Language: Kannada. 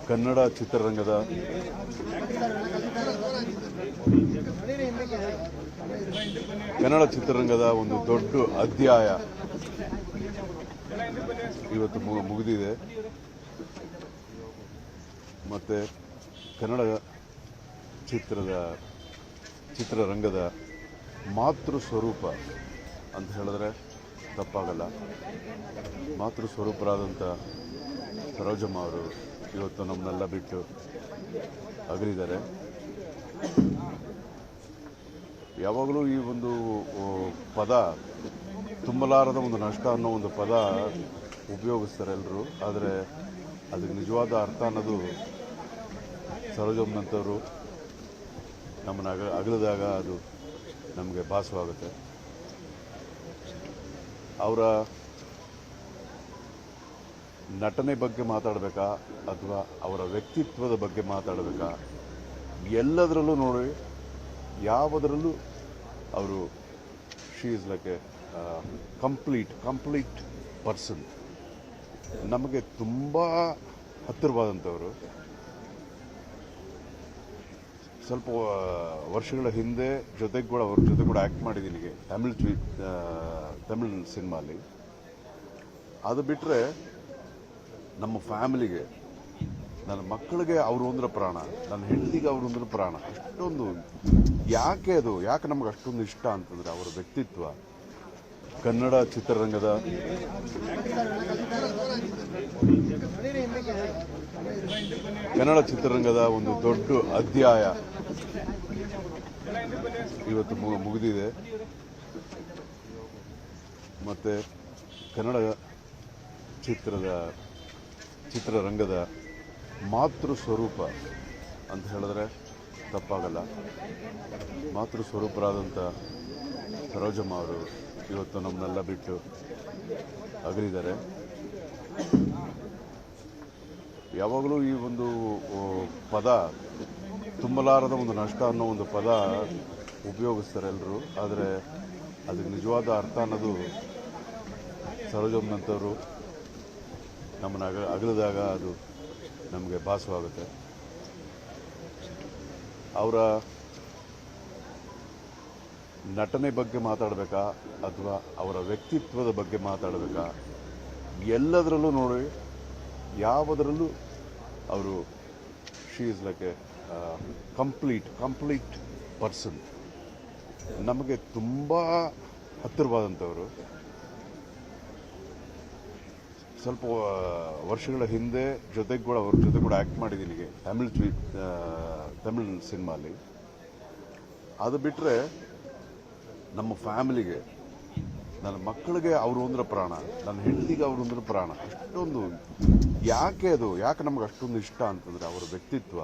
ಕನ್ನಡ ಚಿತ್ರರಂಗದ ಒಂದು ದೊಡ್ಡ ಅಧ್ಯಾಯ ಇವತ್ತು ಮುಗಿದಿದೆ. ಮತ್ತೆ ಕನ್ನಡ ಚಿತ್ರರಂಗದ ಮಾತೃ ಸ್ವರೂಪ ಅಂತ ಹೇಳಿದ್ರೆ ತಪ್ಪಾಗಲ್ಲ. ಮಾತೃ ಸ್ವರೂಪರಾದಂಥ ಸರೋಜಮ್ಮ ಅವರು ಇವತ್ತು ನಮ್ಮನ್ನೆಲ್ಲ ಬಿಟ್ಟು ಅಗಲಿದ್ದಾರೆ. ಯಾವಾಗಲೂ ಈ ಒಂದು ಪದ ತುಂಬಲಾರದ ಒಂದು ನಷ್ಟ ಅನ್ನೋ ಒಂದು ಪದ ಉಪಯೋಗಿಸ್ತಾರೆ ಎಲ್ಲರೂ. ಆದರೆ ಅದಕ್ಕೆ ನಿಜವಾದ ಅರ್ಥ ಅನ್ನೋದು ಸರೋಜಮ್ಮನಂಥವರು ನಮ್ಮನ್ನು ಅಗಲಿದಾಗ ಅದು ನಮಗೆ ಭಾಸವಾಗುತ್ತೆ. ಅವರ ನಟನೆ ಬಗ್ಗೆ ಮಾತಾಡಬೇಕಾ ಅಥವಾ ಅವರ ವ್ಯಕ್ತಿತ್ವದ ಬಗ್ಗೆ ಮಾತಾಡಬೇಕಾ, ಎಲ್ಲದರಲ್ಲೂ ನೋಡಿ ಯಾವುದರಲ್ಲೂ ಅವರು she is like A complete person. ನಮಗೆ ತುಂಬ ಹತ್ತಿರವಾದಂಥವರು. ಸ್ವಲ್ಪ ವರ್ಷಗಳ ಹಿಂದೆ ಅವ್ರ ಜೊತೆ ಕೂಡ ಆ್ಯಕ್ಟ್ ಮಾಡಿದ್ದೀನಿ ತಮಿಳ್ ಸಿನಿಮಾಲಿ. ಅದು ಬಿಟ್ಟರೆ ನಮ್ಮ ಫ್ಯಾಮಿಲಿಗೆ, ನನ್ನ ಮಕ್ಕಳಿಗೆ ಅವರು ಅಂದ್ರೆ ಪ್ರಾಣ, ನನ್ನ ಹೆಂಡತಿಗೆ ಅವರು ಅಂದ್ರೆ ಪ್ರಾಣ. ಅಷ್ಟೊಂದು ಯಾಕೆ ನಮಗೆ ಅಷ್ಟೊಂದು ಇಷ್ಟ ಅಂತಂದರೆ ಅವರ ವ್ಯಕ್ತಿತ್ವ. ಕನ್ನಡ ಚಿತ್ರರಂಗದ ಒಂದು ದೊಡ್ಡ ಅಧ್ಯಾಯ ಇವತ್ತು ಮುಗಿದಿದೆ. ಮತ್ತೆ ಕನ್ನಡ ಚಿತ್ರರಂಗದ ಮಾತೃ ಸ್ವರೂಪ ಅಂತ ಹೇಳಿದ್ರೆ ತಪ್ಪಾಗಲ್ಲ. ಮಾತೃ ಸ್ವರೂಪರಾದಂಥ ಸರೋಜಮ್ಮ ಅವರು ಇವತ್ತು ನಮ್ಮನ್ನೆಲ್ಲ ಬಿಟ್ಟು ಅಗಲಿದ್ದಾರೆ. ಯಾವಾಗಲೂ ಈ ಒಂದು ಪದ ತುಂಬಲಾರದ ಒಂದು ನಷ್ಟ ಅನ್ನೋ ಒಂದು ಪದ ಉಪಯೋಗಿಸ್ತಾರೆ ಎಲ್ಲರೂ. ಆದರೆ ಅದಕ್ಕೆ ನಿಜವಾದ ಅರ್ಥ ಅನ್ನೋದು ಸರೋಜಮ್ಮನಂಥವರು ನಮ್ಮನ್ನು ಅಗಲಿದಾಗ ಅದು ನಮಗೆ ಭಾಸವಾಗುತ್ತೆ. ಅವರ ನಟನೆ ಬಗ್ಗೆ ಮಾತಾಡಬೇಕಾ ಅಥವಾ ಅವರ ವ್ಯಕ್ತಿತ್ವದ ಬಗ್ಗೆ ಮಾತಾಡಬೇಕಾ, ಎಲ್ಲದರಲ್ಲೂ ನೋಡಿ ಯಾವುದರಲ್ಲೂ ಅವರು she is like A complete person. ನಮಗೆ ತುಂಬ ಹತ್ತಿರವಾದಂಥವರು. ಸ್ವಲ್ಪ ವರ್ಷಗಳ ಹಿಂದೆ ಅವ್ರ ಜೊತೆ ಕೂಡ ಆ್ಯಕ್ಟ್ ಮಾಡಿದ್ದೀನಿ ತಮಿಳ್ ಸಿನಿಮಾಲಿ. ಅದು ಬಿಟ್ಟರೆ ನಮ್ಮ ಫ್ಯಾಮಿಲಿಗೆ, ನನ್ನ ಮಕ್ಕಳಿಗೆ ಅವರು ಅಂದ್ರೆ ಪ್ರಾಣ, ನನ್ನ ಹೆಂಡತಿಗೆ ಅವರು ಅಂದ್ರೆ ಪ್ರಾಣ. ಅಷ್ಟೊಂದು ಯಾಕೆ ನಮಗೆ ಅಷ್ಟೊಂದು ಇಷ್ಟ ಅಂತಂದರೆ ಅವರ ವ್ಯಕ್ತಿತ್ವ.